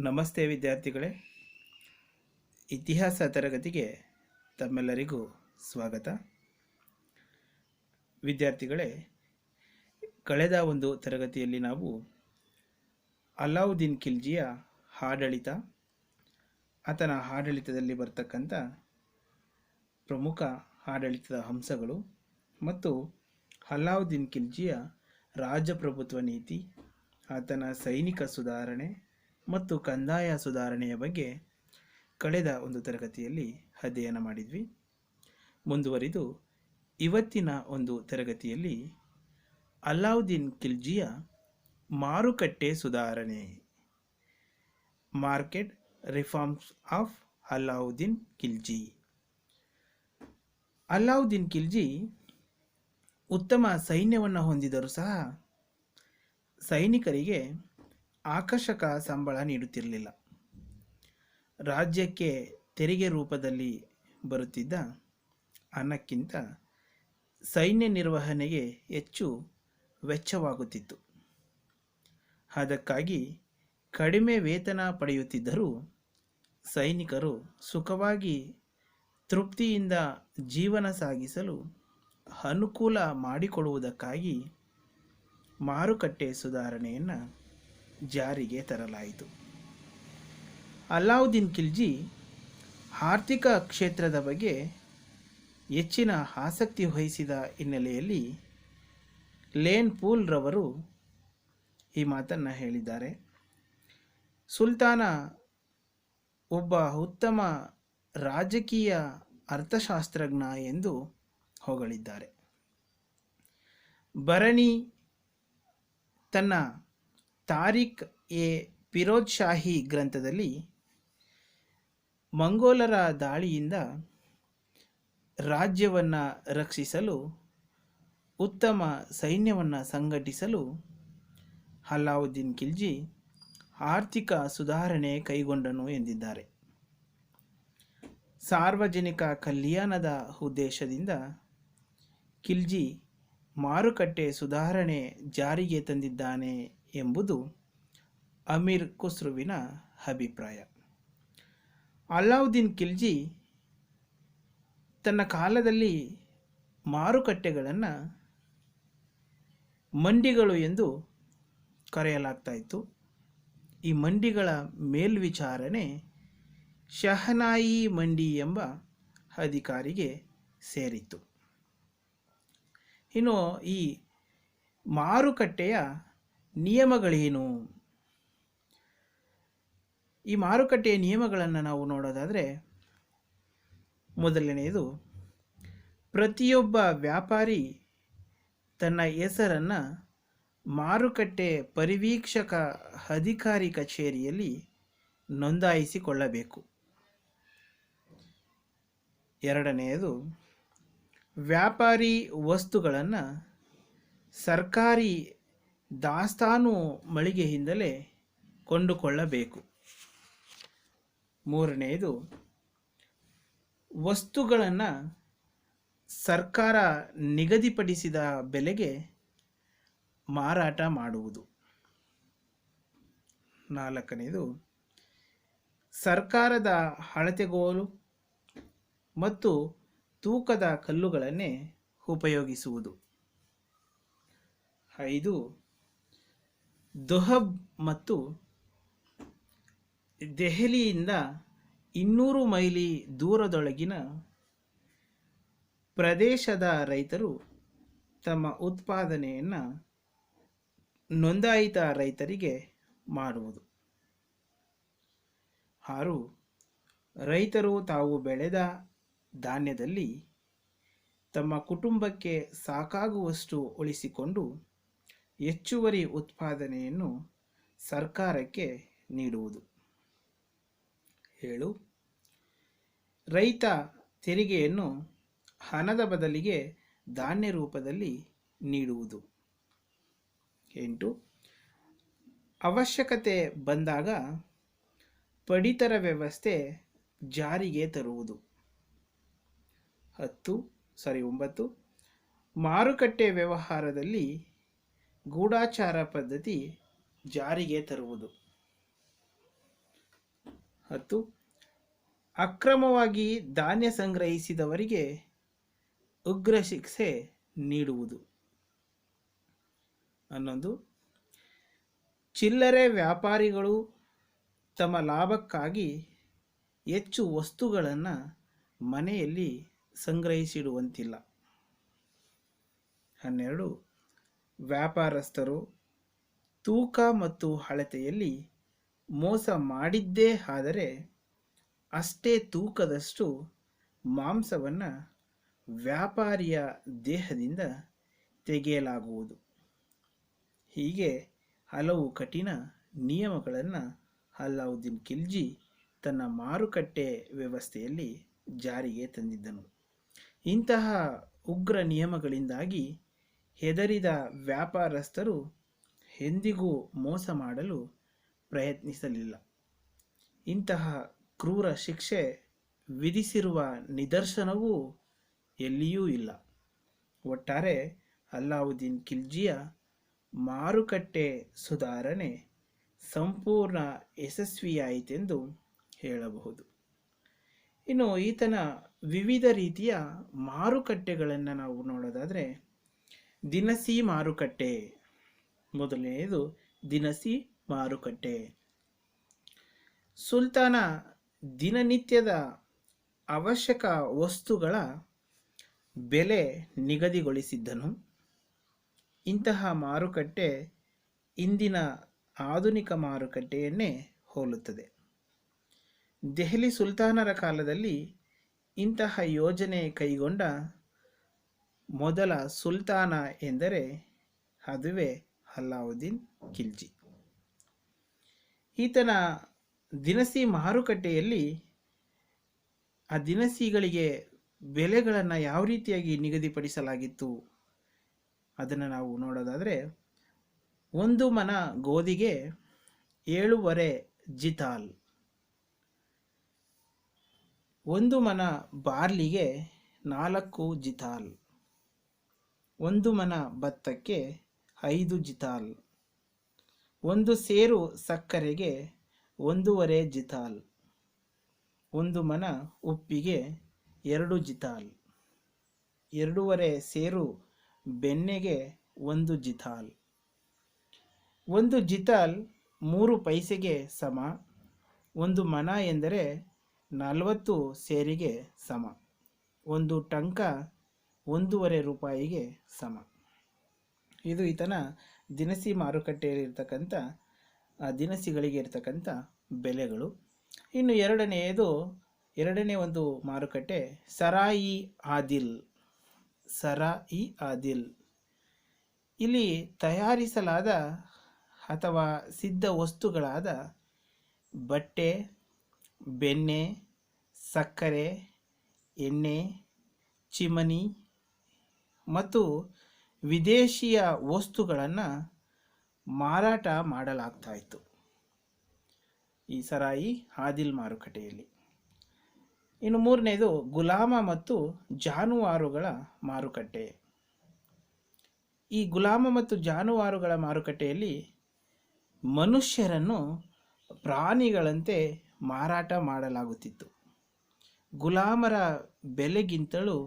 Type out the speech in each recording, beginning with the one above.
ನಮಸ್ತೆ ವಿದ್ಯಾರ್ಥಿಗಳೇ, ಇತಿಹಾಸ ತರಗತಿಗೆ ತಮ್ಮೆಲ್ಲರಿಗೂ ಸ್ವಾಗತ. ವಿದ್ಯಾರ್ಥಿಗಳೇ, ಕಳೆದ ಒಂದು ತರಗತಿಯಲ್ಲಿ ನಾವು ಅಲಾವುದ್ದೀನ್ ಖಿಲ್ಜಿಯ ಆಡಳಿತ, ಆತನ ಆಡಳಿತದಲ್ಲಿ ಬರ್ತಕ್ಕಂಥ ಪ್ರಮುಖ ಆಡಳಿತದ ಅಂಶಗಳು ಮತ್ತು ಅಲಾವುದ್ದೀನ್ ಖಿಲ್ಜಿಯ ರಾಜಪ್ರಭುತ್ವ ನೀತಿ, ಆತನ ಸೈನಿಕ ಸುಧಾರಣೆ ಮತ್ತು ಕಂದಾಯ ಸುಧಾರಣೆಯ ಬಗ್ಗೆ ಕಳೆದ ಒಂದು ತರಗತಿಯಲ್ಲಿ ಅಧ್ಯಯನ ಮಾಡಿದ್ವಿ. ಮುಂದುವರಿದು ಇವತ್ತಿನ ಒಂದು ತರಗತಿಯಲ್ಲಿ ಅಲಾವುದ್ದೀನ್ ಖಿಲ್ಜಿಯ ಮಾರುಕಟ್ಟೆ ಸುಧಾರಣೆ, market reforms of Alauddin Khilji. Alauddin Khilji ಉತ್ತಮ ಸೈನ್ಯವನ್ನು ಹೊಂದಿದರೂ ಸಹ ಸೈನಿಕರಿಗೆ ಆಕರ್ಷಕ ಸಂಬಳ ನೀಡುತ್ತಿರಲಿಲ್ಲ. ರಾಜ್ಯಕ್ಕೆ ತೆರಿಗೆ ರೂಪದಲ್ಲಿ ಬರುತ್ತಿದ್ದ ಹಣಕ್ಕಿಂತ ಸೈನ್ಯ ನಿರ್ವಹಣೆಗೆ ಹೆಚ್ಚು ವೆಚ್ಚವಾಗುತ್ತಿತ್ತು. ಅದಕ್ಕಾಗಿ ಕಡಿಮೆ ವೇತನ ಪಡೆಯುತ್ತಿದ್ದರೂ ಸೈನಿಕರು ಸುಖವಾಗಿ ತೃಪ್ತಿಯಿಂದ ಜೀವನ ಸಾಗಿಸಲು ಅನುಕೂಲ ಮಾಡಿಕೊಡುವುದಕ್ಕಾಗಿ ಮಾರುಕಟ್ಟೆ ಸುಧಾರಣೆಯನ್ನು ಜಾರಿಗೆ ತರಲಾಯಿತು. ಅಲಾವುದ್ದೀನ್ ಖಿಲ್ಜಿ ಆರ್ಥಿಕ ಕ್ಷೇತ್ರದ ಬಗ್ಗೆ ಹೆಚ್ಚಿನ ಆಸಕ್ತಿ ವಹಿಸಿದ ಹಿನ್ನೆಲೆಯಲ್ಲಿ ಲೇನ್ ಪೂಲ್ ರವರು ಈ ಮಾತನ್ನು ಹೇಳಿದ್ದಾರೆ. ಸುಲ್ತಾನ ಒಬ್ಬ ಉತ್ತಮ ರಾಜಕೀಯ ಅರ್ಥಶಾಸ್ತ್ರಜ್ಞ ಎಂದು ಹೊಗಳಿದ್ದಾರೆ. ಬರಣಿ ತನ್ನ ತಾರಿಕ್ ಎ ಫಿರೋಜ್ ಶಾಹಿ ಗ್ರಂಥದಲ್ಲಿ ಮಂಗೋಲರ ದಾಳಿಯಿಂದ ರಾಜ್ಯವನ್ನು ರಕ್ಷಿಸಲು ಉತ್ತಮ ಸೈನ್ಯವನ್ನು ಸಂಘಟಿಸಲು ಅಲಾವುದ್ದೀನ್ ಖಿಲ್ಜಿ ಆರ್ಥಿಕ ಸುಧಾರಣೆ ಕೈಗೊಂಡನು ಎಂದಿದ್ದಾರೆ. ಸಾರ್ವಜನಿಕ ಕಲ್ಯಾಣದ ಉದ್ದೇಶದಿಂದ ಖಿಲ್ಜಿ ಮಾರುಕಟ್ಟೆ ಸುಧಾರಣೆ ಜಾರಿಗೆ ತಂದಿದ್ದಾನೆ ಎಂಬುದು ಅಮೀರ್ ಖುಸ್ರುವಿನ ಅಭಿಪ್ರಾಯ. ಅಲಾವುದ್ದೀನ್ ಖಿಲ್ಜಿ ತನ್ನ ಕಾಲದಲ್ಲಿ ಮಾರುಕಟ್ಟೆಗಳನ್ನು ಮಂಡಿಗಳು ಎಂದು ಕರೆಯಲಾಗ್ತಾ ಇತ್ತು. ಈ ಮಂಡಿಗಳ ಮೇಲ್ವಿಚಾರಣೆ ಶಹನಾಯಿ ಮಂಡಿ ಎಂಬ ಅಧಿಕಾರಿಗೆ ಸೇರಿತ್ತು. ಇನ್ನು ಈ ಮಾರುಕಟ್ಟೆಯ ನಿಯಮಗಳೇನು? ಈ ಮಾರುಕಟ್ಟೆಯ ನಿಯಮಗಳನ್ನು ನಾವು ನೋಡೋದಾದರೆ, ಮೊದಲನೆಯದು, ಪ್ರತಿಯೊಬ್ಬ ವ್ಯಾಪಾರಿ ತನ್ನ ಹೆಸರನ್ನು ಮಾರುಕಟ್ಟೆ ಪರಿವೀಕ್ಷಕ ಅಧಿಕಾರಿ ಕಚೇರಿಯಲ್ಲಿ ನೋಂದಾಯಿಸಿಕೊಳ್ಳಬೇಕು. ಎರಡನೆಯದು, ವ್ಯಾಪಾರಿ ವಸ್ತುಗಳನ್ನು ಸರ್ಕಾರಿ ದಾಸ್ತಾನು ಮಳಿಗೆಯಿಂದಲೇ ಕೊಂಡುಕೊಳ್ಳಬೇಕು. ಮೂರನೆಯದು, ವಸ್ತುಗಳನ್ನು ಸರ್ಕಾರ ನಿಗದಿಪಡಿಸಿದ ಬೆಲೆಗೆ ಮಾರಾಟ ಮಾಡುವುದು. ನಾಲ್ಕನೆಯದು, ಸರ್ಕಾರದ ಅಳತೆಗೋಲು ಮತ್ತು ತೂಕದ ಕಲ್ಲುಗಳನ್ನೇ ಉಪಯೋಗಿಸುವುದು. 5, ದೊಹಬ್ ಮತ್ತು ದೆಹಲಿಯಿಂದ 200 ಮೈಲಿ ದೂರದೊಳಗಿನ ಪ್ರದೇಶದ ರೈತರು ತಮ್ಮ ಉತ್ಪಾದನೆಯನ್ನು ನೋಂದಾಯಿತ ರೈತರಿಗೆ ಮಾಡುವುದು. 6, ರೈತರು ತಾವು ಬೆಳೆದ ಧಾನ್ಯದಲ್ಲಿ ತಮ್ಮ ಕುಟುಂಬಕ್ಕೆ ಸಾಕಾಗುವಷ್ಟು ಉಳಿಸಿಕೊಂಡು ಹೆಚ್ಚುವರಿ ಉತ್ಪಾದನೆಯನ್ನು ಸರ್ಕಾರಕ್ಕೆ ನೀಡುವುದು. 7, ರೈತ ತೆರಿಗೆಯನ್ನು ಹಣದ ಬದಲಿಗೆ ಧಾನ್ಯ ರೂಪದಲ್ಲಿ ನೀಡುವುದು. 8, ಅವಶ್ಯಕತೆ ಬಂದಾಗ ಪಡಿತರ ವ್ಯವಸ್ಥೆ ಜಾರಿಗೆ ತರುವುದು. 9, ಮಾರುಕಟ್ಟೆ ವ್ಯವಹಾರದಲ್ಲಿ ಗೂಢಾಚಾರ ಪದ್ಧತಿ ಜಾರಿಗೆ ತರುವುದು. 10. ಅಕ್ರಮವಾಗಿ ಧಾನ್ಯ ಸಂಗ್ರಹಿಸಿದವರಿಗೆ ಉಗ್ರ ಶಿಕ್ಷೆ ನೀಡುವುದು. 11. ಚಿಲ್ಲರೆ ವ್ಯಾಪಾರಿಗಳು ತಮ್ಮ ಲಾಭಕ್ಕಾಗಿ ಹೆಚ್ಚು ವಸ್ತುಗಳನ್ನು ಮನೆಯಲ್ಲಿ ಸಂಗ್ರಹಿಸಿಡುವಂತಿಲ್ಲ. 12. ವ್ಯಾಪಾರಸ್ಥರು ತೂಕ ಮತ್ತು ಅಳತೆಯಲ್ಲಿ ಮೋಸ ಮಾಡಿದ್ದೇ ಆದರೆ ಅಷ್ಟೇ ತೂಕದಷ್ಟು ಮಾಂಸವನ್ನು ವ್ಯಾಪಾರಿಯ ದೇಹದಿಂದ ತೆಗೆಯಲಾಗುವುದು. ಹೀಗೆ ಹಲವು ಕಠಿಣ ನಿಯಮಗಳನ್ನು ಅಲ್ಲಾವುದ್ದೀನ್ ಖಿಲ್ಜಿ ತನ್ನ ಮಾರುಕಟ್ಟೆ ವ್ಯವಸ್ಥೆಯಲ್ಲಿ ಜಾರಿಗೆ ತಂದಿದ್ದನು. ಇಂತಹ ಉಗ್ರ ನಿಯಮಗಳಿಂದಾಗಿ ಹೆದರಿದ ವ್ಯಾಪಾರಸ್ಥರು ಎಂದಿಗೂ ಮೋಸ ಮಾಡಲು ಪ್ರಯತ್ನಿಸಲಿಲ್ಲ. ಇಂತಹ ಕ್ರೂರ ಶಿಕ್ಷೆ ವಿಧಿಸಿರುವ ನಿದರ್ಶನವೂ ಎಲ್ಲಿಯೂ ಇಲ್ಲ. ಒಟ್ಟಾರೆ ಅಲ್ಲಾವುದ್ದೀನ್ ಖಿಲ್ಜಿಯ ಮಾರುಕಟ್ಟೆ ಸುಧಾರಣೆ ಸಂಪೂರ್ಣ ಯಶಸ್ವಿಯಾಯಿತೆಂದು ಹೇಳಬಹುದು. ಇನ್ನು ಈತನ ವಿವಿಧ ರೀತಿಯ ಮಾರುಕಟ್ಟೆಗಳನ್ನು ನಾವು ನೋಡೋದಾದರೆ, ದಿನಸಿ ಮಾರುಕಟ್ಟೆ. ಮೊದಲನೆಯದು ದಿನಸಿ ಮಾರುಕಟ್ಟೆ. ಸುಲ್ತಾನ ದಿನನಿತ್ಯದ ಅವಶ್ಯಕ ವಸ್ತುಗಳ ಬೆಲೆ ನಿಗದಿಗೊಳಿಸಿದ್ದನು. ಇಂತಹ ಮಾರುಕಟ್ಟೆ ಇಂದಿನ ಆಧುನಿಕ ಮಾರುಕಟ್ಟೆಯನ್ನೇ ಹೋಲುತ್ತದೆ. ದೆಹಲಿ ಸುಲ್ತಾನರ ಕಾಲದಲ್ಲಿ ಇಂತಹ ಯೋಜನೆ ಕೈಗೊಂಡ ಮೊದಲ ಸುಲ್ತಾನ ಎಂದರೆ ಅದುವೇ ಅಲ್ಲಾವುದ್ದೀನ್ ಖಿಲ್ಜಿ. ಈತನ ದಿನಸಿ ಮಾರುಕಟ್ಟೆಯಲ್ಲಿ ಆ ದಿನಸಿಗಳಿಗೆ ಬೆಲೆಗಳನ್ನು ಯಾವ ರೀತಿಯಾಗಿ ನಿಗದಿಪಡಿಸಲಾಗಿತ್ತು ಅದನ್ನು ನಾವು ನೋಡೋದಾದರೆ, 1 ಮನ ಗೋಧಿಗೆ 7.5 ಜಿತಾಲ್, 1 ಮನ ಬಾರ್ಲಿಗೆ 4 ಜಿತಾಲ್, 1 ಮನ ಭತ್ತಕ್ಕೆ 5 ಜಿತಾಲ್, 1 ಸೇರು ಸಕ್ಕರೆಗೆ 1.5 ಜಿತಾಲ್, 1 ಮನ ಉಪ್ಪಿಗೆ 2 ಜಿತಾಲ್, 2.5 ಸೇರು ಬೆಣ್ಣೆಗೆ 1 ಜಿತಾಲ್. 1 ಜಿತಾಲ್ 3 ಪೈಸೆಗೆ ಸಮ. 1 ಮನ ಎಂದರೆ 40 ಸೇರಿಗೆ ಸಮ. 1 ಟಂಕ 1.5 ರೂಪಾಯಿಗೆ ಸಮ. ಇದು ಈತನ ದಿನಸಿ ಮಾರುಕಟ್ಟೆಯಲ್ಲಿರ್ತಕ್ಕಂಥ ದಿನಸಿಗಳಿಗೆ ಇರ್ತಕ್ಕಂಥ ಬೆಲೆಗಳು. ಇನ್ನು ಎರಡನೇ ಒಂದು ಮಾರುಕಟ್ಟೆ ಸರಾಯಿ ಆದಿಲ್. ಸರಾಯಿ ಆದಿಲ್ ಇಲ್ಲಿ ತಯಾರಿಸಲಾದ ಅಥವಾ ಸಿದ್ಧ ವಸ್ತುಗಳಾದ ಬಟ್ಟೆ, ಬೆಣ್ಣೆ, ಸಕ್ಕರೆ, ಎಣ್ಣೆ, ಚಿಮಣಿ ಮತ್ತು ವಿದೇಶಿಯ ವಸ್ತುಗಳನ್ನು ಮಾರಾಟ ಮಾಡಲಾಗ್ತಾ ಇತ್ತು ಈ ಸರಾಯಿ ಆದಿಲ್ ಮಾರುಕಟ್ಟೆಯಲ್ಲಿ. ಇನ್ನು ಮೂರನೇದು ಗುಲಾಮ ಮತ್ತು ಜಾನುವಾರುಗಳ ಮಾರುಕಟ್ಟೆ. ಈ ಗುಲಾಮ ಮತ್ತು ಜಾನುವಾರುಗಳ ಮಾರುಕಟ್ಟೆಯಲ್ಲಿ ಮನುಷ್ಯರನ್ನು ಪ್ರಾಣಿಗಳಂತೆ ಮಾರಾಟ ಮಾಡಲಾಗುತ್ತಿತ್ತು. ಗುಲಾಮರ ಬೆಲೆಗಿಂತಲೂ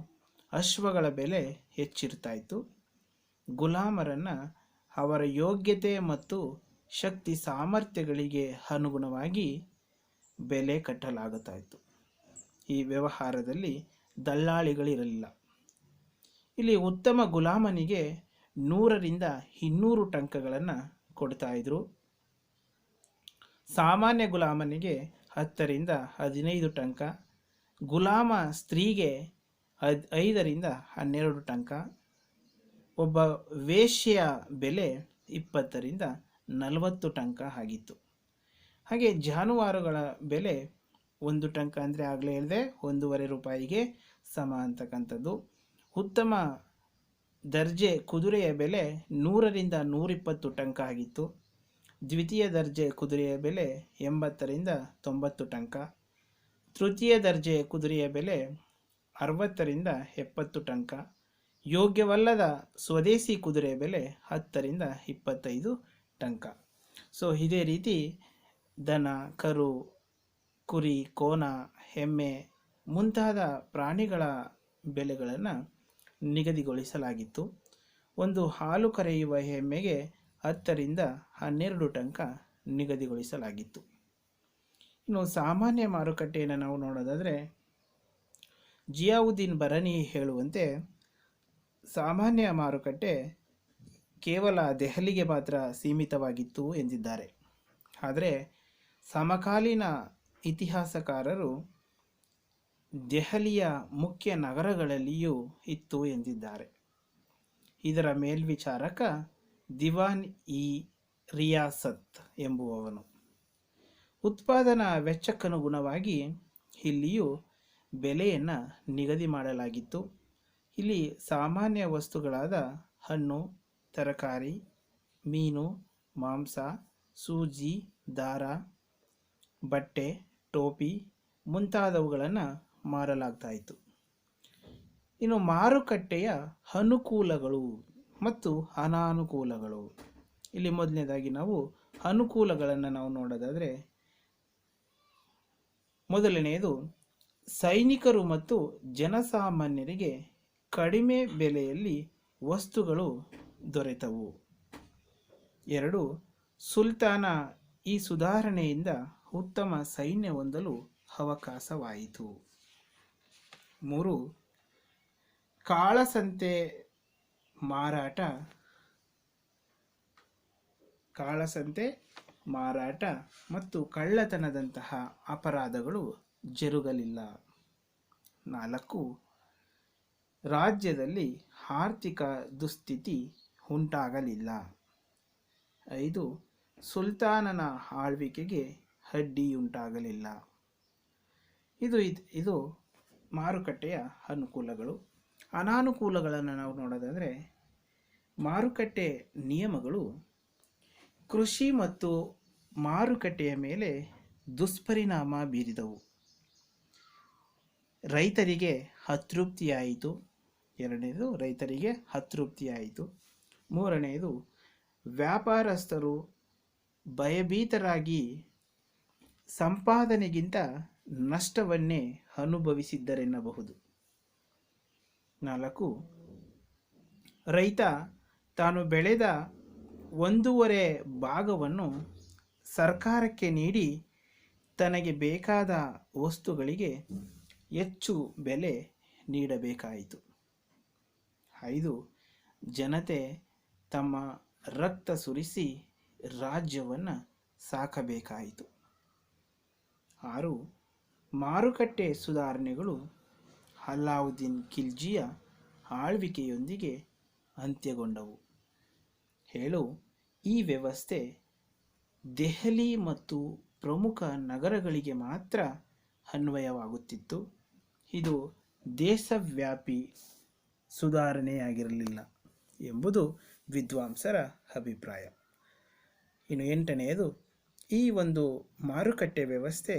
ಅಶ್ವಗಳ ಬೆಲೆ ಹೆಚ್ಚಿರ್ತಾ ಇತ್ತು. ಗುಲಾಮರನ್ನು ಅವರ ಯೋಗ್ಯತೆ ಮತ್ತು ಶಕ್ತಿ ಸಾಮರ್ಥ್ಯಗಳಿಗೆ ಅನುಗುಣವಾಗಿ ಬೆಲೆ ಕಟ್ಟಲಾಗುತ್ತಾ ಇತ್ತು. ಈ ವ್ಯವಹಾರದಲ್ಲಿ ದಲ್ಲಾಳಿಗಳಿರಲಿಲ್ಲ. ಇಲ್ಲಿ ಉತ್ತಮ ಗುಲಾಮನಿಗೆ 100ರಿಂದ 200 ಟಂಕಗಳನ್ನು ಕೊಡ್ತಾಯಿದ್ರು. ಸಾಮಾನ್ಯ ಗುಲಾಮನಿಗೆ 10ರಿಂದ 15 ಟಂಕ, ಗುಲಾಮ ಸ್ತ್ರೀಗೆ 5ರಿಂದ 12 ಟಂಕ, ಒಬ್ಬ ವೇಶ್ಯೆಯ ಬೆಲೆ 20ರಿಂದ 40 ಟಂಕ ಆಗಿತ್ತು. ಹಾಗೆ ಜಾನುವಾರುಗಳ ಬೆಲೆ 1 ಟಂಕ ಅಂದರೆ ಆಗಲೇ ಹೇಳಿದೆ 1.5 ರೂಪಾಯಿಗೆ ಸಮ ಅಂತಕ್ಕಂಥದ್ದು. ಉತ್ತಮ ದರ್ಜೆ ಕುದುರೆಯ ಬೆಲೆ 100ರಿಂದ 120 ಟಂಕ ಆಗಿತ್ತು. ದ್ವಿತೀಯ ದರ್ಜೆ ಕುದುರೆಯ ಬೆಲೆ 80ರಿಂದ 90 ಟಂಕ. ತೃತೀಯ ದರ್ಜೆ ಕುದುರೆಯ ಬೆಲೆ 60ರಿಂದ 70 ಟಂಕ. ಯೋಗ್ಯವಲ್ಲದ ಸ್ವದೇಶಿ ಕುದುರೆಯ ಬೆಲೆ 10ರಿಂದ 25 ಟಂಕ. ಸೊ ಇದೇ ರೀತಿ ದನ, ಕರು, ಕುರಿ, ಕೋನ, ಎಮ್ಮೆ ಮುಂತಾದ ಪ್ರಾಣಿಗಳ ಬೆಲೆಗಳನ್ನು ನಿಗದಿಗೊಳಿಸಲಾಗಿತ್ತು. ಒಂದು ಹಾಲು ಕರೆಯುವ ಎಮ್ಮೆಗೆ 10ರಿಂದ 12 ಟಂಕ ನಿಗದಿಗೊಳಿಸಲಾಗಿತ್ತು. ಇನ್ನು ಸಾಮಾನ್ಯ ಮಾರುಕಟ್ಟೆಯನ್ನು ನಾವು ನೋಡೋದಾದರೆ, ಜಿಯಾವುದ್ದೀನ್ ಬರನಿ ಹೇಳುವಂತೆ ಸಾಮಾನ್ಯ ಮಾರುಕಟ್ಟೆ ಕೇವಲ ದೆಹಲಿಗೆ ಮಾತ್ರ ಸೀಮಿತವಾಗಿತ್ತು ಎಂದಿದ್ದಾರೆ. ಆದರೆ ಸಮಕಾಲೀನ ಇತಿಹಾಸಕಾರರು ದೆಹಲಿಯ ಮುಖ್ಯ ನಗರಗಳಲ್ಲಿಯೂ ಇತ್ತು ಎಂದಿದ್ದಾರೆ. ಇದರ ಮೇಲ್ವಿಚಾರಕ ದಿವಾನ್ ಇ ರಿಯಾಸತ್ ಎಂಬುವವನು. ಉತ್ಪಾದನಾ ವೆಚ್ಚಕ್ಕನುಗುಣವಾಗಿ ಇಲ್ಲಿಯೂ ಬೆಲೆಯನ್ನು ನಿಗದಿ ಮಾಡಲಾಗಿತ್ತು. ಇಲ್ಲಿ ಸಾಮಾನ್ಯ ವಸ್ತುಗಳಾದ ಹಣ್ಣು, ತರಕಾರಿ, ಮೀನು, ಮಾಂಸ, ಸೂಜಿ, ದಾರ, ಬಟ್ಟೆ, ಟೋಪಿ ಮುಂತಾದವುಗಳನ್ನು ಮಾರಲಾಗ್ತಾಯಿತ್ತು. ಇನ್ನು ಮಾರುಕಟ್ಟೆಯ ಅನುಕೂಲಗಳು ಮತ್ತು ಅನಾನುಕೂಲಗಳು. ಇಲ್ಲಿ ಮೊದಲನೇದಾಗಿ ನಾವು ಅನುಕೂಲಗಳನ್ನು ನಾವು ನೋಡೋದಾದರೆ, ಮೊದಲನೆಯದು ಸೈನಿಕರು ಮತ್ತು ಜನಸಾಮಾನ್ಯರಿಗೆ ಕಡಿಮೆ ಬೆಲೆಯಲ್ಲಿ ವಸ್ತುಗಳು ದೊರೆತವು. 2, ಸುಲ್ತಾನ ಈ ಸುಧಾರಣೆಯಿಂದ ಉತ್ತಮ ಸೈನ್ಯ ಹೊಂದಲು ಅವಕಾಶವಾಯಿತು. 3, ಕಾಳಸಂತೆ ಮಾರಾಟ ಮತ್ತು ಕಳ್ಳತನದಂತಹ ಅಪರಾಧಗಳು ಜರುಗಲಿಲ್ಲ. 4, ರಾಜ್ಯದಲ್ಲಿ ಆರ್ಥಿಕ ದುಸ್ಥಿತಿ ಉಂಟಾಗಲಿಲ್ಲ. 5, ಸುಲ್ತಾನನ ಆಳ್ವಿಕೆಗೆ ಅಡ್ಡಿಯುಂಟಾಗಲಿಲ್ಲ. ಇದು ಮಾರುಕಟ್ಟೆಯ ಅನುಕೂಲಗಳು. ಅನಾನುಕೂಲಗಳನ್ನು ನಾವು ನೋಡೋದಾದರೆ, ಮಾರುಕಟ್ಟೆ ನಿಯಮಗಳು ಕೃಷಿ ಮತ್ತು ಮಾರುಕಟ್ಟೆಯ ಮೇಲೆ ದುಷ್ಪರಿಣಾಮ ಬೀರಿದವು. ರೈತರಿಗೆ ಅತೃಪ್ತಿಯಾಯಿತು. 2ನೇದು ರೈತರಿಗೆ ಅತೃಪ್ತಿಯಾಯಿತು. 3ನೇದು ವ್ಯಾಪಾರಸ್ಥರು ಭಯಭೀತರಾಗಿ ಸಂಪಾದನೆಗಿಂತ ನಷ್ಟವನ್ನೇ ಅನುಭವಿಸಿದ್ದರೆನ್ನಬಹುದು. 4, ರೈತ ತಾನು ಬೆಳೆದ 1/2 ಭಾಗವನ್ನು ಸರ್ಕಾರಕ್ಕೆ ನೀಡಿ ತನಗೆ ಬೇಕಾದ ವಸ್ತುಗಳಿಗೆ ಹೆಚ್ಚು ಬೆಲೆ ನೀಡಬೇಕಾಯಿತು. 5, ಜನತೆ ತಮ್ಮ ರಕ್ತ ಸುರಿಸಿ ರಾಜ್ಯವನ್ನು ಸಾಕಬೇಕಾಯಿತು. 6, ಮಾರುಕಟ್ಟೆ ಸುಧಾರಣೆಗಳು ಅಲ್ಲಾವುದ್ದೀನ್ ಖಿಲ್ಜಿಯ ಆಳ್ವಿಕೆಯೊಂದಿಗೆ ಅಂತ್ಯಗೊಂಡವು. 7, ಈ ವ್ಯವಸ್ಥೆ ದೆಹಲಿ ಮತ್ತು ಪ್ರಮುಖ ನಗರಗಳಿಗೆ ಮಾತ್ರ ಅನ್ವಯವಾಗುತ್ತಿತ್ತು. ಇದು ದೇಶವ್ಯಾಪಿ ಸುಧಾರಣೆಯಾಗಿರಲಿಲ್ಲ ಎಂಬುದು ವಿದ್ವಾಂಸರ ಅಭಿಪ್ರಾಯ. ಇನ್ನು 8ನೇದು, ಈ ಒಂದು ಮಾರುಕಟ್ಟೆ ವ್ಯವಸ್ಥೆ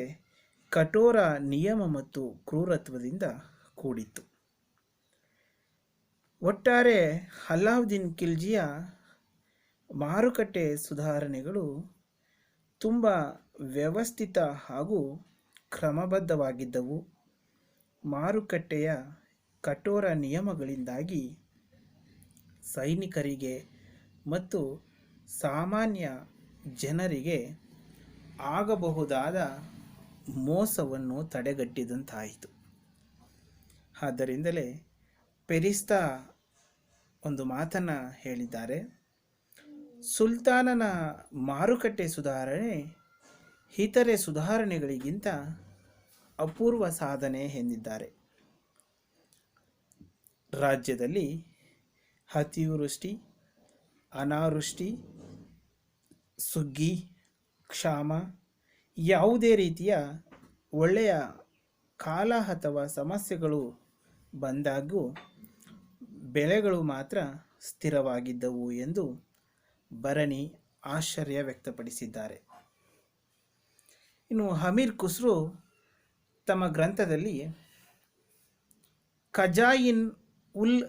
ಕಠೋರ ನಿಯಮ ಮತ್ತು ಕ್ರೂರತ್ವದಿಂದ ಕೂಡಿತ್ತು. ಒಟ್ಟಾರೆ ಅಲ್ಲಾವುದ್ದೀನ್ ಖಿಲ್ಜಿಯ ಮಾರುಕಟ್ಟೆ ಸುಧಾರಣೆಗಳು ತುಂಬ ವ್ಯವಸ್ಥಿತ ಹಾಗೂ ಕ್ರಮಬದ್ಧವಾಗಿದ್ದವು. ಮಾರುಕಟ್ಟೆಯ ಕಠೋರ ನಿಯಮಗಳಿಂದಾಗಿ ಸೈನಿಕರಿಗೆ ಮತ್ತು ಸಾಮಾನ್ಯ ಜನರಿಗೆ ಆಗಬಹುದಾದ ಮೋಸವನ್ನು ತಡೆಗಟ್ಟಿದಂತಾಯಿತು. ಆದ್ದರಿಂದಲೇ ಪೆರಿಸ್ತಾ ಒಂದು ಮಾತನ್ನು ಹೇಳಿದ್ದಾರೆ, ಸುಲ್ತಾನನ ಮಾರುಕಟ್ಟೆ ಸುಧಾರಣೆ ಇತರೆ ಸುಧಾರಣೆಗಳಿಗಿಂತ ಅಪೂರ್ವ ಸಾಧನೆ ಎಂದಿದ್ದಾರೆ. ರಾಜ್ಯದಲ್ಲಿ ಅತಿವೃಷ್ಟಿ, ಅನಾವೃಷ್ಟಿ, ಸುಗ್ಗಿ, ಕ್ಷಾಮ, ಯಾವುದೇ ರೀತಿಯ ಒಳ್ಳೆಯ ಕಾಲ ಅಥವಾ ಸಮಸ್ಯೆಗಳು ಬಂದಾಗೂ ಬೆಲೆಗಳು ಮಾತ್ರ ಸ್ಥಿರವಾಗಿದ್ದವು ಎಂದು ಬರನಿ ಆಶ್ಚರ್ಯ ವ್ಯಕ್ತಪಡಿಸಿದ್ದಾರೆ. ಇನ್ನು ಅಮೀರ್ ಖುಸ್ರು ತಮ್ಮ ಗ್ರಂಥದಲ್ಲಿ ಖಜಾಯಿನ್ ಉಲ್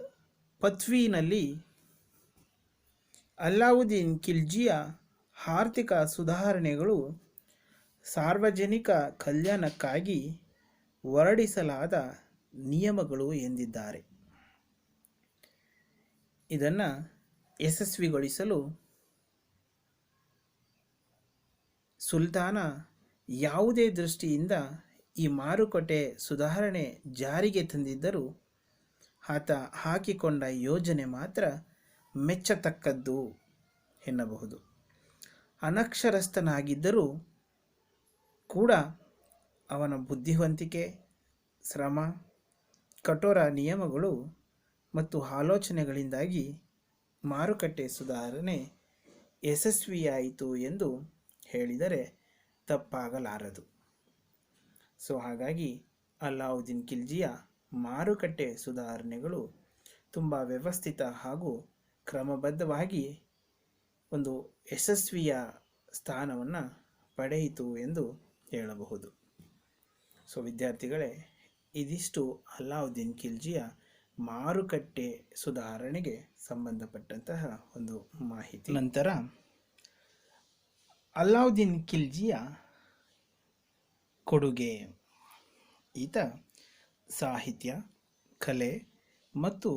ಫತ್ವಿನಲ್ಲಿ ಅಲ್ಲಾವುದ್ದೀನ್ ಖಿಲ್ಜಿಯ ಆರ್ಥಿಕ ಸುಧಾರಣೆಗಳು ಸಾರ್ವಜನಿಕ ಕಲ್ಯಾಣಕ್ಕಾಗಿ ಹೊರಡಿಸಲಾದ ನಿಯಮಗಳು ಎಂದಿದ್ದಾರೆ. ಇದನ್ನು ಯಶಸ್ವಿಗೊಳಿಸಲು ಸುಲ್ತಾನ ಯಾವುದೇ ದೃಷ್ಟಿಯಿಂದ ಈ ಮಾರುಕಟ್ಟೆ ಸುಧಾರಣೆ ಜಾರಿಗೆ ತಂದಿದ್ದರೂ ಆತ ಹಾಕಿಕೊಂಡ ಯೋಜನೆ ಮಾತ್ರ ಮೆಚ್ಚತಕ್ಕದ್ದು ಎನ್ನಬಹುದು. ಅನಕ್ಷರಸ್ಥನಾಗಿದ್ದರೂ ಕೂಡ ಅವನ ಬುದ್ಧಿವಂತಿಕೆ, ಶ್ರಮ, ಕಠೋರ ನಿಯಮಗಳು ಮತ್ತು ಆಲೋಚನೆಗಳಿಂದಾಗಿ ಮಾರುಕಟ್ಟೆ ಸುಧಾರಣೆ ಯಶಸ್ವಿಯಾಯಿತು ಎಂದು ಹೇಳಿದರೆ ತಪ್ಪಾಗಲಾರದು. ಹಾಗಾಗಿ ಅಲ್ಲಾವುದ್ದೀನ್ ಖಿಲ್ಜಿಯ ಮಾರುಕಟ್ಟೆ ಸುಧಾರಣೆಗಳು ತುಂಬ ವ್ಯವಸ್ಥಿತ ಹಾಗೂ ಕ್ರಮಬದ್ಧವಾಗಿ ಒಂದು ಯಶಸ್ವಿಯ ಸ್ಥಾನವನ್ನು ಪಡೆಯಿತು ಎಂದು ಹೇಳಬಹುದು. ವಿದ್ಯಾರ್ಥಿಗಳೇ, ಇದಿಷ್ಟು ಅಲ್ಲಾವುದ್ದೀನ್ ಖಿಲ್ಜಿಯ ಮಾರುಕಟ್ಟೆ ಸುಧಾರಣೆಗೆ ಸಂಬಂಧಪಟ್ಟಂತಹ ಒಂದು ಮಾಹಿತಿ. ನಂತರ ಅಲ್ಲಾವುದ್ದೀನ್ ಖಿಲ್ಜಿಯ ಕೊಡುಗೆ. ಈತ ಸಾಹಿತ್ಯ, ಕಲೆ ಮತ್ತು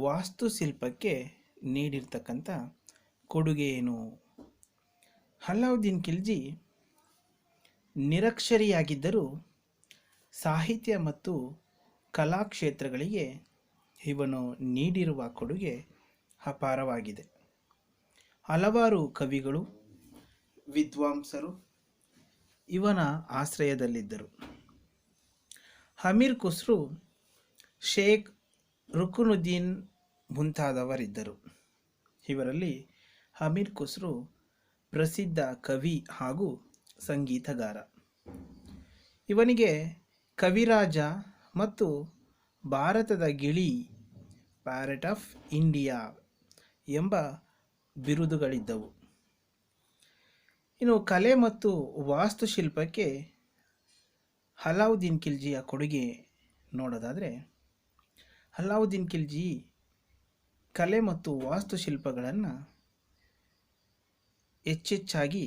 ವಾಸ್ತುಶಿಲ್ಪಕ್ಕೆ ನೀಡಿರ್ತಕ್ಕಂಥ ಕೊಡುಗೆ ಏನು? ಅಲ್ಲಾವುದ್ದೀನ್ ಖಿಲ್ಜಿ ನಿರಕ್ಷರಿಯಾಗಿದ್ದರೂ ಸಾಹಿತ್ಯ ಮತ್ತು ಕಲಾಕ್ಷೇತ್ರಗಳಿಗೆ ಇವನು ನೀಡಿರುವ ಕೊಡುಗೆ ಅಪಾರವಾಗಿದೆ. ಹಲವಾರು ಕವಿಗಳು, ವಿದ್ವಾಂಸರು ಇವನ ಆಶ್ರಯದಲ್ಲಿದ್ದರು. ಅಮೀರ್ ಖುಸ್ರು, ಶೇಖ್ ರುಕುನುದ್ದೀನ್ ಮುಂತಾದವರಿದ್ದರು. ಇವರಲ್ಲಿ ಅಮೀರ್ ಖುಸ್ರು ಪ್ರಸಿದ್ಧ ಕವಿ ಹಾಗೂ ಸಂಗೀತಗಾರ. ಇವನಿಗೆ ಕವಿರಾಜ ಮತ್ತು ಭಾರತದ ಗಿಳಿ, ಪ್ಯಾರೆಟ್ ಆಫ್ ಇಂಡಿಯಾ ಎಂಬ ಬಿರುದುಗಳಿದ್ದವು. ಇನ್ನು ಕಲೆ ಮತ್ತು ವಾಸ್ತುಶಿಲ್ಪಕ್ಕೆ ಅಲ್ಲಾವುದ್ದೀನ್ ಖಿಲ್ಜಿಯ ಕೊಡುಗೆ ನೋಡೋದಾದರೆ, ಅಲ್ಲಾವುದ್ದೀನ್ ಖಿಲ್ಜಿ ಕಲೆ ಮತ್ತು ವಾಸ್ತುಶಿಲ್ಪಗಳನ್ನು ಹೆಚ್ಚೆಚ್ಚಾಗಿ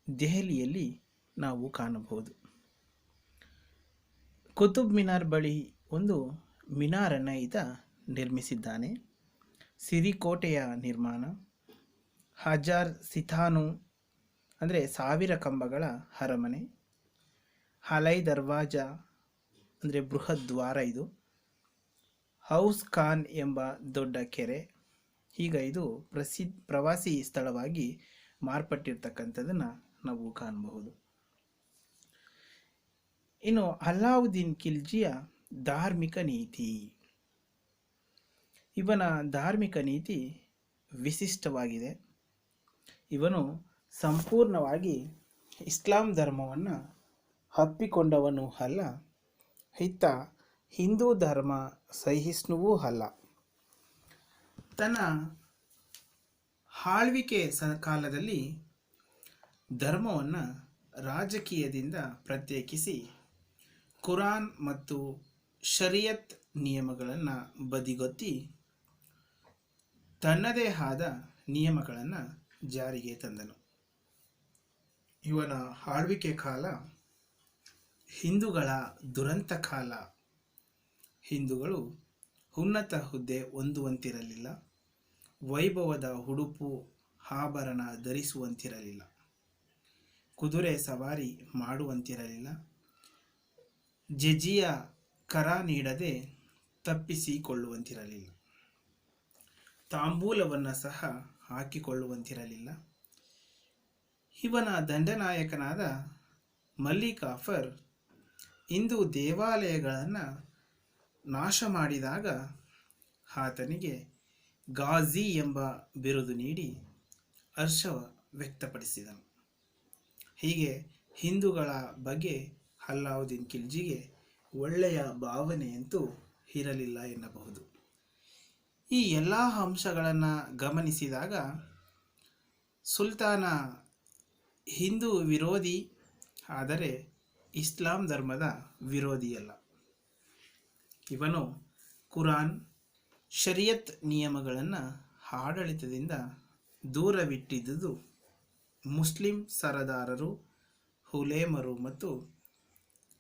ದೆಹಲಿಯಲ್ಲಿ ನಾವು ಕಾಣಬಹುದು. ಕುತುಬ್ ಮಿನಾರ್ ಬಳಿ ಒಂದು ಮಿನಾರನ್ನು ಈತ ನಿರ್ಮಿಸಿದ್ದಾನೆ. ಸಿರಿಕೋಟೆಯ ನಿರ್ಮಾಣ, ಹಜಾರ್ ಸಿತಾನು ಅಂದರೆ 1000 ಕಂಬಗಳ ಅರಮನೆ, ಹಲೈ ದರ್ವಾಜ ಅಂದರೆ ಬೃಹತ್ ದ್ವಾರ, ಇದು ಹೌಸ್ ಖಾನ್ ಎಂಬ ದೊಡ್ಡ ಕೆರೆ. ಈಗ ಇದು ಪ್ರವಾಸಿ ಸ್ಥಳವಾಗಿ ಮಾರ್ಪಟ್ಟಿರ್ತಕ್ಕಂಥದ್ದನ್ನು ನಾವು ಕಾಣಬಹುದು. ಇನ್ನು ಅಲ್ಲಾವುದ್ದೀನ್ ಖಿಲ್ಜಿಯ ಧಾರ್ಮಿಕ ನೀತಿ. ಇವನ ಧಾರ್ಮಿಕ ನೀತಿ ವಿಶಿಷ್ಟವಾಗಿದೆ. ಇವನು ಸಂಪೂರ್ಣವಾಗಿ ಇಸ್ಲಾಂ ಧರ್ಮವನ್ನು ಹಪ್ಪಿಕೊಂಡವನೂ ಅಲ್ಲ, ಈತ ಹಿಂದೂ ಧರ್ಮ ಸಹಿಷ್ಣುವೂ ಅಲ್ಲ. ತನ್ನ ಆಳ್ವಿಕೆ ಕಾಲದಲ್ಲಿ ಧರ್ಮವನ್ನು ರಾಜಕೀಯದಿಂದ ಪ್ರತ್ಯೇಕಿಸಿ ಕುರಾನ್ ಮತ್ತು ಶರಿಯತ್ ನಿಯಮಗಳನ್ನು ಬದಿಗೊತ್ತಿ ತನ್ನದೇ ಆದ ನಿಯಮಗಳನ್ನು ಜಾರಿಗೆ ತಂದನು. ಇವನ ಆಳ್ವಿಕೆ ಕಾಲ ಹಿಂದೂಗಳ ದುರಂತ ಕಾಲ. ಹಿಂದೂಗಳು ಉನ್ನತ ಹುದ್ದೆ ಹೊಂದುವಂತಿರಲಿಲ್ಲ, ವೈಭವದ ಉಡುಪು ಆಭರಣ ಧರಿಸುವಂತಿರಲಿಲ್ಲ, ಕುದುರೆ ಸವಾರಿ ಮಾಡುವಂತಿರಲಿಲ್ಲ, ಜಜಿಯ ಕರ ನೀಡದೆ ತಪ್ಪಿಸಿಕೊಳ್ಳುವಂತಿರಲಿಲ್ಲ, ತಾಂಬೂಲವನ್ನು ಸಹ ಹಾಕಿಕೊಳ್ಳುವಂತಿರಲಿಲ್ಲ. ಇವನ ದಂಡನಾಯಕನಾದ ಮಲ್ಲಿಕ್ ಕಾಫರ್ ಹಿಂದೂ ದೇವಾಲಯಗಳನ್ನು ನಾಶ ಮಾಡಿದಾಗ ಆತನಿಗೆ ಗಾಜಿ ಎಂಬ ಬಿರುದು ನೀಡಿ ಹರ್ಷ ವ್ಯಕ್ತಪಡಿಸಿದನು. ಹೀಗೆ ಹಿಂದೂಗಳ ಬಗ್ಗೆ ಅಲ್ಲಾವುದ್ದೀನ್ ಖಿಲ್ಜಿಗೆ ಒಳ್ಳೆಯ ಭಾವನೆಯಂತೂ ಇರಲಿಲ್ಲ ಎನ್ನಬಹುದು. ಈ ಎಲ್ಲ ಅಂಶಗಳನ್ನು ಗಮನಿಸಿದಾಗ ಸುಲ್ತಾನ ಹಿಂದೂ ವಿರೋಧಿ, ಆದರೆ ಇಸ್ಲಾಂ ಧರ್ಮದ ವಿರೋಧಿಯಲ್ಲ. ಇವನು ಕುರಾನ್, ಶರಿಯತ್ ನಿಯಮಗಳನ್ನು ಆಡಳಿತದಿಂದ ದೂರವಿಟ್ಟಿದ್ದುದು ಮುಸ್ಲಿಂ ಸರದಾರರು, ಉಲೇಮರು ಮತ್ತು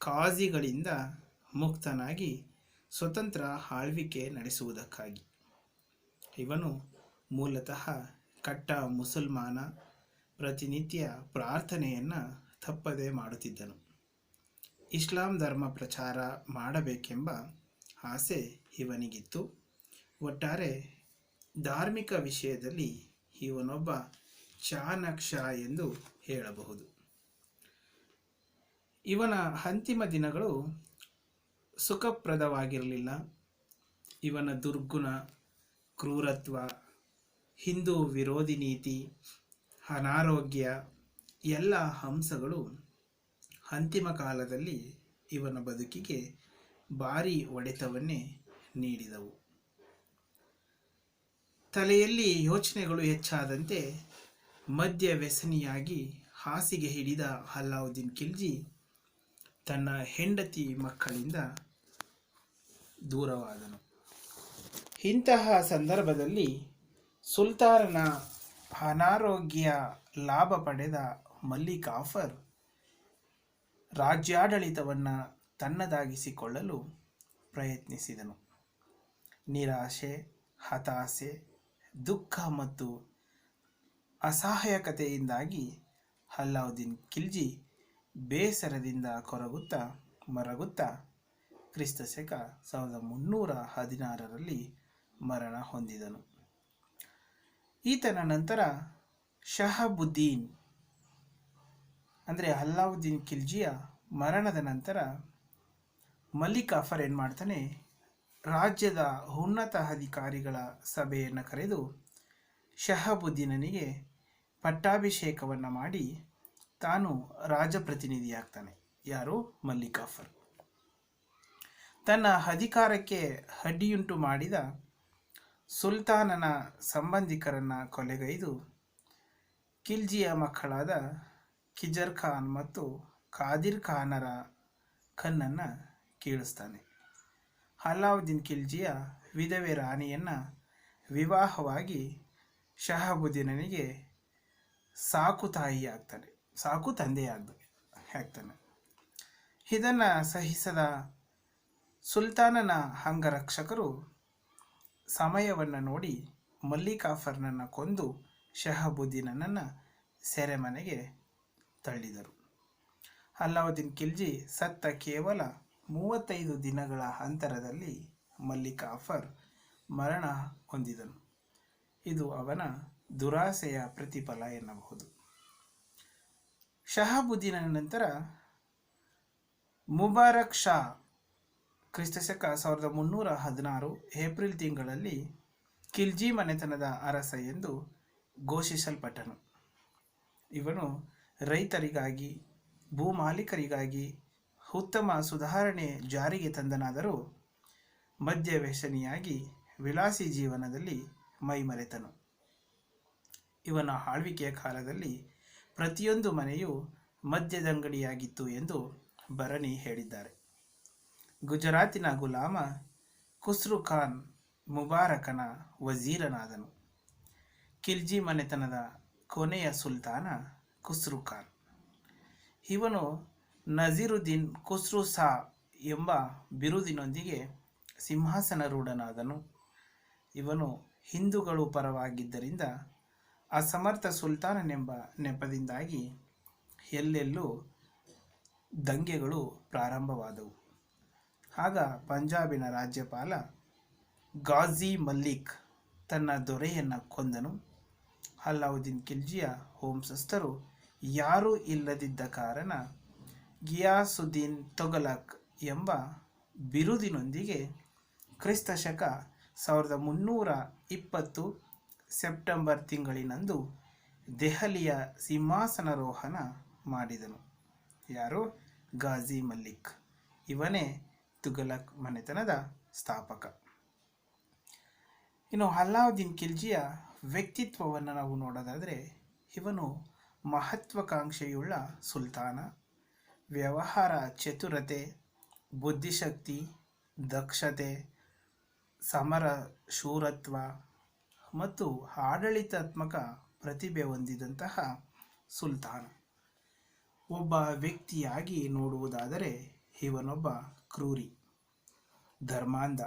ಕಾಜಿಗಳಿಂದ ಮುಕ್ತನಾಗಿ ಸ್ವತಂತ್ರ ಆಳ್ವಿಕೆ ನಡೆಸುವುದಕ್ಕಾಗಿ. ಇವನು ಮೂಲತಃ ಕಟ್ಟ ಮುಸಲ್ಮಾನ, ಪ್ರತಿನಿತ್ಯ ಪ್ರಾರ್ಥನೆಯನ್ನು ತಪ್ಪದೆ ಮಾಡುತ್ತಿದ್ದನು. ಇಸ್ಲಾಂ ಧರ್ಮ ಪ್ರಚಾರ ಮಾಡಬೇಕೆಂಬ ಆಸೆ ಇವನಿಗಿತ್ತು. ಒಟ್ಟಾರೆ ಧಾರ್ಮಿಕ ವಿಷಯದಲ್ಲಿ ಇವನೊಬ್ಬ ಚಾಣಾಕ್ಷ ಎಂದು ಹೇಳಬಹುದು. ಇವನ ಅಂತಿಮ ದಿನಗಳು ಸುಖಪ್ರದವಾಗಿರಲಿಲ್ಲ. ಇವನ ದುರ್ಗುಣ, ಕ್ರೂರತ್ವ, ಹಿಂದೂ ವಿರೋಧಿ ನೀತಿ, ಅನಾರೋಗ್ಯ ಎಲ್ಲ ಅಂಶಗಳು ಅಂತಿಮ ಕಾಲದಲ್ಲಿ ಇವನ ಬದುಕಿಗೆ ಭಾರೀ ಹೊಡೆತವನ್ನೇ ನೀಡಿದವು. ತಲೆಯಲ್ಲಿ ಯೋಚನೆಗಳು ಹೆಚ್ಚಾದಂತೆ ಮದ್ಯ ವ್ಯಸನಿಯಾಗಿ ಹಾಸಿಗೆ ಹಿಡಿದ ಅಲ್ಲಾವುದ್ದೀನ್ ಖಿಲ್ಜಿ ತನ್ನ ಹೆಂಡತಿ ಮಕ್ಕಳಿಂದ ದೂರವಾದನು. ಇಂತಹ ಸಂದರ್ಭದಲ್ಲಿ ಸುಲ್ತಾನನ ಅನಾರೋಗ್ಯ ಲಾಭ ಪಡೆದ ಮಲ್ಲಿಕ್ ಕಾಫರ್ ರಾಜ್ಯಾಡಳಿತವನ್ನು ತನ್ನದಾಗಿಸಿಕೊಳ್ಳಲು ಪ್ರಯತ್ನಿಸಿದನು. ನಿರಾಶೆ, ಹತಾಶೆ, ದುಃಖ ಮತ್ತು ಅಸಹಾಯಕತೆಯಿಂದಾಗಿ ಅಲ್ಲಾವುದ್ದೀನ್ ಖಿಲ್ಜಿ ಬೇಸರದಿಂದ ಕೊರಗುತ್ತಾ ಮರಗುತ್ತಾ ಕ್ರಿಸ್ತಶಕ 1316ರಲ್ಲಿ ಮರಣ ಹೊಂದಿದನು. ಈತನ ನಂತರ ಶಹಾಬುದ್ದೀನ್ ಅಂದರೆ ಅಲ್ಲಾವುದ್ದೀನ್ ಖಿಲ್ಜಿಯ ಮರಣದ ನಂತರ ಮಲ್ಲಿಕ್ ಕಾಫರ್ ಏನು ಮಾಡ್ತಾನೆ, ರಾಜ್ಯದ ಉನ್ನತ ಅಧಿಕಾರಿಗಳ ಸಭೆಯನ್ನು ಕರೆದು ಶಹಾಬುದ್ದೀನನಿಗೆ ಪಟ್ಟಾಭಿಷೇಕವನ್ನು ಮಾಡಿ ತಾನು ರಾಜಪ್ರತಿನಿಧಿಯಾಗ್ತಾನೆ. ಯಾರು? ಮಲ್ಲಿಕ್ ಕಾಫರ್. ತನ್ನ ಅಧಿಕಾರಕ್ಕೆ ಅಡ್ಡಿಯುಂಟು ಮಾಡಿದ ಸುಲ್ತಾನನ ಸಂಬಂಧಿಕರನ್ನು ಕೊಲೆಗೈದು ಖಿಲ್ಜಿಯ ಮಕ್ಕಳಾದ ಖಿಜರ್ ಖಾನ್ ಮತ್ತು ಕಾದಿರ್ ಖಾನರ ಕಣ್ಣನ್ನು ಕೀಳಿಸ್ತಾನೆ. ಅಲ್ಲಾವುದ್ದೀನ್ ಖಿಲ್ಜಿಯ ವಿಧವೆ ರಾಣಿಯನ್ನು ವಿವಾಹವಾಗಿ ಶಹಾಬುದ್ದೀನನಿಗೆ ಸಾಕು ತಂದೆಯಾಗ್ತಾನೆ. ಇದನ್ನು ಸಹಿಸದ ಸುಲ್ತಾನನ ಅಂಗರಕ್ಷಕರು ಸಮಯವನ್ನು ನೋಡಿ ಮಲ್ಲಿಕ್ ಕಾಫರ್ನನ್ನು ಕೊಂದು ಶಹಾಬುದ್ದೀನನನ್ನು ಸೆರೆಮನೆಗೆ ತಳ್ಳಿದರು. ಅಲ್ಲಾವುದ್ದೀನ್ ಖಿಲ್ಜಿ ಸತ್ತ ಕೇವಲ 35 ದಿನಗಳ ಅಂತರದಲ್ಲಿ ಮಲ್ಲಿಕ್ ಕಾಫರ್ ಮರಣ ಹೊಂದಿದನು. ಇದು ಅವನ ದುರಾಸೆಯ ಪ್ರತಿಫಲ ಎನ್ನಬಹುದು. ಶಹಾಬುದ್ದೀನನ ನಂತರ ಮುಬಾರಕ್ ಶಾ ಕ್ರಿಸ್ತಶಕ 1316 ಏಪ್ರಿಲ್ ತಿಂಗಳಲ್ಲಿ ಖಿಲ್ಜಿ ಮನೆತನದ ಅರಸ ಎಂದು ಘೋಷಿಸಲ್ಪಟ್ಟನು. ಇವನು ರೈತರಿಗಾಗಿ, ಭೂಮಾಲೀಕರಿಗಾಗಿ ಉತ್ತಮ ಸುಧಾರಣೆ ಜಾರಿಗೆ ತಂದನಾದರೂ ಮದ್ಯ ವ್ಯಸನಿಯಾಗಿ ವಿಲಾಸಿ ಜೀವನದಲ್ಲಿ ಮೈಮರೆತನು. ಇವನ ಆಳ್ವಿಕೆಯ ಕಾಲದಲ್ಲಿ ಪ್ರತಿಯೊಂದು ಮನೆಯೂ ಮದ್ಯದಂಗಡಿಯಾಗಿತ್ತು ಎಂದು ಭರಣಿ ಹೇಳಿದ್ದಾರೆ. ಗುಜರಾತಿನ ಗುಲಾಮ ಖುಸ್ರು ಖಾನ್ ಮುಬಾರಕನ ವಜೀರನಾದನು. ಖಿಲ್ಜಿ ಮನೆತನದ ಕೊನೆಯ ಸುಲ್ತಾನ ಖುಸ್ರು ಖಾನ್. ಇವನು ನಜೀರುದ್ದೀನ್ ಖುಸ್ರು ಸಾ ಎಂಬ ಬಿರುದಿನೊಂದಿಗೆ ಸಿಂಹಾಸನರೂಢನಾದನು. ಇವನು ಹಿಂದೂಗಳು ಪರವಾಗಿದ್ದರಿಂದ ಅಸಮರ್ಥ ಸುಲ್ತಾನನೆಂಬ ನೆಪದಿಂದಾಗಿ ಎಲ್ಲೆಲ್ಲೂ ದಂಗೆಗಳು ಪ್ರಾರಂಭವಾದವು. ಆಗ ಪಂಜಾಬಿನ ರಾಜ್ಯಪಾಲ ಗಾಜಿ ಮಲ್ಲಿಕ್ ತನ್ನ ದೊರೆಯನ್ನು ಕೊಂದನು. ಅಲ್ಲಾವುದ್ದೀನ್ ಖಿಲ್ಜಿಯ ವಂಶಸ್ಥರು ಯಾರೂ ಇಲ್ಲದಿದ್ದ ಕಾರಣ ಗಿಯಾಸುದ್ದೀನ್ ತೊಗಲಕ್ ಎಂಬ ಬಿರುದಿನೊಂದಿಗೆ ಕ್ರಿಸ್ತಶಕ 1320 ಸೆಪ್ಟೆಂಬರ್ ತಿಂಗಳಿನಂದು ದೆಹಲಿಯ ಸಿಂಹಾಸನಾರೋಹಣ ಮಾಡಿದನು. ಯಾರು? ಗಾಜಿ ಮಲ್ಲಿಕ್. ಇವನೇ ತುಘಲಕ್ ಮನೆತನದ ಸ್ಥಾಪಕ. ಇನ್ನು ಅಲ್ಲಾವುದ್ದೀನ್ ಖಿಲ್ಜಿಯ ವ್ಯಕ್ತಿತ್ವವನ್ನು ನಾವು ನೋಡೋದಾದರೆ, ಇವನು ಮಹತ್ವಾಕಾಂಕ್ಷೆಯುಳ್ಳ ಸುಲ್ತಾನ. ವ್ಯವಹಾರ ಚತುರತೆ, ಬುದ್ಧಿಶಕ್ತಿ, ದಕ್ಷತೆ, ಸಮರ ಶೂರತ್ವ ಮತ್ತು ಆಡಳಿತಾತ್ಮಕ ಪ್ರತಿಭೆ ಹೊಂದಿದಂತಹ ಸುಲ್ತಾನ. ಒಬ್ಬ ವ್ಯಕ್ತಿಯಾಗಿ ನೋಡುವುದಾದರೆ ಇವನೊಬ್ಬ ಕ್ರೂರಿ, ಧರ್ಮಾಂಧ,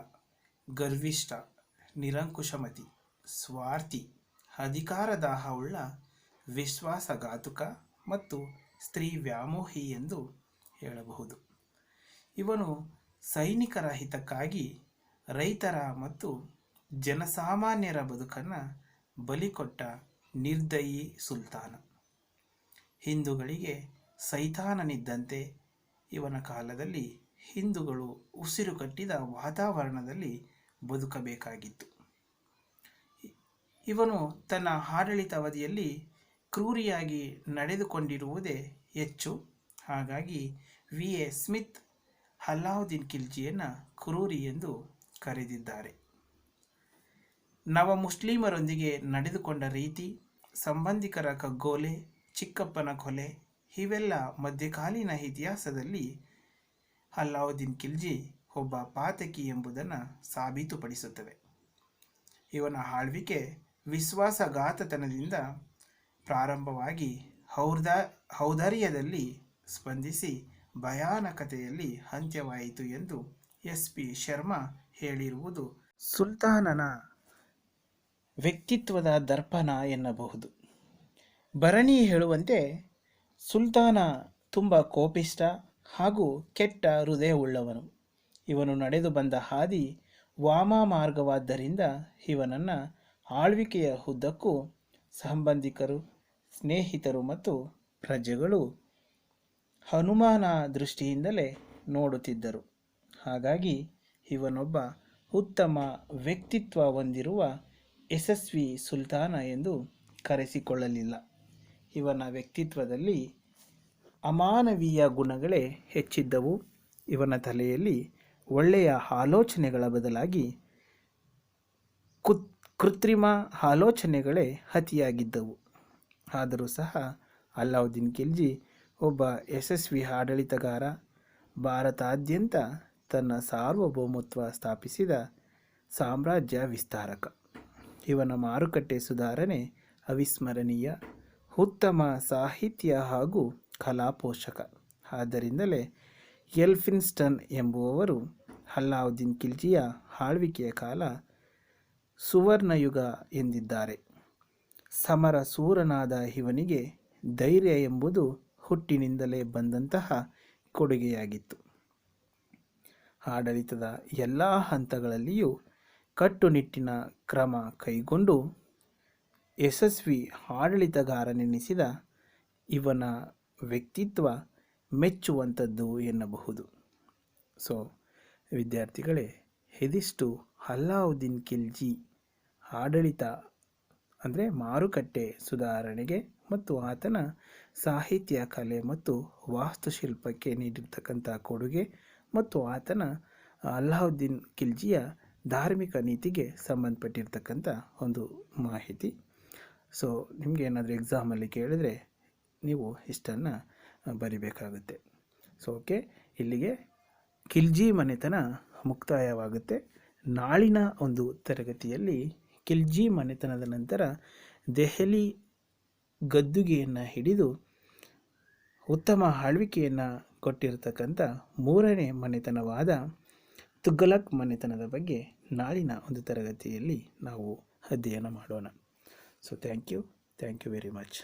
ಗರ್ವಿಷ್ಠ, ನಿರಂಕುಶಮತಿ, ಸ್ವಾರ್ಥಿ, ಅಧಿಕಾರದಾಹವುಳ್ಳ, ವಿಶ್ವಾಸಘಾತುಕ ಮತ್ತು ಸ್ತ್ರೀ ವ್ಯಾಮೋಹಿ ಎಂದು ಹೇಳಬಹುದು. ಇವನು ಸೈನಿಕರ ಹಿತಕ್ಕಾಗಿ ರೈತರ ಮತ್ತು ಜನಸಾಮಾನ್ಯರ ಬದುಕನ್ನು ಬಲಿಕೊಟ್ಟ ನಿರ್ದಯಿ ಸುಲ್ತಾನ. ಹಿಂದೂಗಳಿಗೆ ಸೈತಾನನಿದ್ದಂತೆ ಇವನ ಕಾಲದಲ್ಲಿ ಹಿಂದೂಗಳು ಉಸಿರು ಕಟ್ಟಿದ ವಾತಾವರಣದಲ್ಲಿ ಬದುಕಬೇಕಾಗಿತ್ತು. ಇವನು ತನ್ನ ಆಡಳಿತಾವಧಿಯಲ್ಲಿ ಕ್ರೂರಿಯಾಗಿ ನಡೆದುಕೊಂಡಿರುವುದೇ ಹೆಚ್ಚು. ಹಾಗಾಗಿ ವಿ.ಎ. ಸ್ಮಿತ್ ಅಲಾವುದ್ದೀನ್ ಖಿಲ್ಜಿಯನ್ನು ಕ್ರೂರಿ ಎಂದು ಕರೆದಿದ್ದಾರೆ. ನವ ಮುಸ್ಲಿಮರೊಂದಿಗೆ ನಡೆದುಕೊಂಡ ರೀತಿ, ಸಂಬಂಧಿಕರ ಕಗ್ಗೊಲೆ, ಚಿಕ್ಕಪ್ಪನ ಕೊಲೆ ಇವೆಲ್ಲ ಮಧ್ಯಕಾಲೀನ ಇತಿಹಾಸದಲ್ಲಿ ಅಲಾವುದ್ದೀನ್ ಖಿಲ್ಜಿ ಒಬ್ಬ ಪಾತಕಿ ಎಂಬುದನ್ನು ಸಾಬೀತುಪಡಿಸುತ್ತವೆ. ಇವನ ಆಳ್ವಿಕೆ ವಿಶ್ವಾಸಘಾತತನದಿಂದ ಪ್ರಾರಂಭವಾಗಿ ಔದಾರ್ಯದಲ್ಲಿ ಸ್ಪಂದಿಸಿ ಭಯಾನಕತೆಯಲ್ಲಿ ಅಂತ್ಯವಾಯಿತು ಎಂದು ಎಸ್.ಪಿ. ಶರ್ಮಾ ಹೇಳಿರುವುದು ಸುಲ್ತಾನನ ವ್ಯಕ್ತಿತ್ವದ ದರ್ಪಣ ಎನ್ನಬಹುದು. ಭರಣಿ ಹೇಳುವಂತೆ ಸುಲ್ತಾನ ತುಂಬ ಕೋಪಿಷ್ಠ ಹಾಗೂ ಕೆಟ್ಟ ಹೃದಯವುಳ್ಳವನು. ಇವನು ನಡೆದು ಬಂದ ಹಾದಿ ವಾಮ ಮಾರ್ಗವಾದ್ದರಿಂದ ಇವನನ್ನು ಆಳ್ವಿಕೆಯ ಉದ್ದಕ್ಕೂ ಸಂಬಂಧಿಕರು, ಸ್ನೇಹಿತರು ಮತ್ತು ಪ್ರಜೆಗಳು ಅನುಮಾನ ದೃಷ್ಟಿಯಿಂದಲೇ ನೋಡುತ್ತಿದ್ದರು. ಹಾಗಾಗಿ ಇವನೊಬ್ಬ ಉತ್ತಮ ವ್ಯಕ್ತಿತ್ವ ಹೊಂದಿರುವ ಯಶಸ್ವಿ ಸುಲ್ತಾನ ಎಂದು ಕರೆಸಿಕೊಳ್ಳಲಿಲ್ಲ. ಇವನ ವ್ಯಕ್ತಿತ್ವದಲ್ಲಿ ಅಮಾನವೀಯ ಗುಣಗಳೇ ಹೆಚ್ಚಿದ್ದವು. ಇವನ ತಲೆಯಲ್ಲಿ ಒಳ್ಳೆಯ ಆಲೋಚನೆಗಳ ಬದಲಾಗಿ ಕೃತ್ರಿಮ ಆಲೋಚನೆಗಳೇ ಅತಿಯಾಗಿದ್ದವು. ಆದರೂ ಸಹ ಅಲಾವುದ್ದೀನ್ ಖಿಲ್ಜಿ ಒಬ್ಬ ಯಶಸ್ವಿ ಆಡಳಿತಗಾರ, ಭಾರತಾದ್ಯಂತ ತನ್ನ ಸಾರ್ವಭೌಮತ್ವ ಸ್ಥಾಪಿಸಿದ ಸಾಮ್ರಾಜ್ಯ ವಿಸ್ತಾರಕ. ಇವನ ಮಾರುಕಟ್ಟೆ ಸುಧಾರಣೆ ಅವಿಸ್ಮರಣೀಯ, ಉತ್ತಮ ಸಾಹಿತ್ಯ ಹಾಗೂ ಕಲಾ ಪೋಷಕ. ಆದ್ದರಿಂದಲೇ ಎಲ್ಫಿನ್ಸ್ಟನ್ ಎಂಬುವವರು ಅಲಾವುದ್ದೀನ್ ಖಿಲ್ಜಿಯ ಆಳ್ವಿಕೆಯ ಕಾಲ ಸುವರ್ಣಯುಗ ಎಂದಿದ್ದಾರೆ. ಸಮರ ಸೂರನಾದ ಇವನಿಗೆ ಧೈರ್ಯ ಎಂಬುದು ಹುಟ್ಟಿನಿಂದಲೇ ಬಂದಂತಹ ಕೊಡುಗೆಯಾಗಿತ್ತು. ಆಡಳಿತದ ಎಲ್ಲ ಹಂತಗಳಲ್ಲಿಯೂ ಕಟ್ಟುನಿಟ್ಟಿನ ಕ್ರಮ ಕೈಗೊಂಡು ಯಶಸ್ವಿ ಆಡಳಿತಗಾರನೆನಿಸಿದ ಇವನ ವ್ಯಕ್ತಿತ್ವ ಮೆಚ್ಚುವಂಥದ್ದು ಎನ್ನಬಹುದು. ಸೊ ವಿದ್ಯಾರ್ಥಿಗಳೇ, ಇದಿಷ್ಟು ಅಲಾವುದ್ದೀನ್ ಖಿಲ್ಜಿ ಆಡಳಿತ ಅಂದರೆ ಮಾರುಕಟ್ಟೆ ಸುಧಾರಣೆಗೆ ಮತ್ತು ಆತನ ಸಾಹಿತ್ಯ, ಕಲೆ ಮತ್ತು ವಾಸ್ತುಶಿಲ್ಪಕ್ಕೆ ನೀಡಿರ್ತಕ್ಕಂಥ ಕೊಡುಗೆ ಮತ್ತು ಆತನ ಅಲಾವುದ್ದೀನ್ ಖಿಲ್ಜಿಯ ಧಾರ್ಮಿಕ ನೀತಿಗೆ ಸಂಬಂಧಪಟ್ಟಿರ್ತಕ್ಕಂಥ ಒಂದು ಮಾಹಿತಿ. ಸೊ ನಿಮಗೆ ಏನಾದರೂ ಎಕ್ಸಾಮಲ್ಲಿ ಕೇಳಿದರೆ ನೀವು ಇಷ್ಟನ್ನು ಬರಿಬೇಕಾಗುತ್ತೆ. ಸೊ ಓಕೆ, ಇಲ್ಲಿಗೆ ಖಿಲ್ಜಿ ಮನೆತನ ಮುಕ್ತಾಯವಾಗುತ್ತೆ. ನಾಳಿನ ಒಂದು ತರಗತಿಯಲ್ಲಿ ಖಿಲ್ಜಿ ಮನೆತನದ ನಂತರ ದೆಹಲಿ ಗದ್ದುಗೆಯನ್ನು ಹಿಡಿದು ಉತ್ತಮ ಆಳ್ವಿಕೆಯನ್ನು ಕೊಟ್ಟಿರತಕ್ಕಂಥ ಮೂರನೇ ಮನೆತನವಾದ ತುಘಲಕ್ ಮನೆತನದ ಬಗ್ಗೆ ನಾಳಿನ ಒಂದು ತರಗತಿಯಲ್ಲಿ ನಾವು ಅಧ್ಯಯನ ಮಾಡೋಣ. So thank you very much.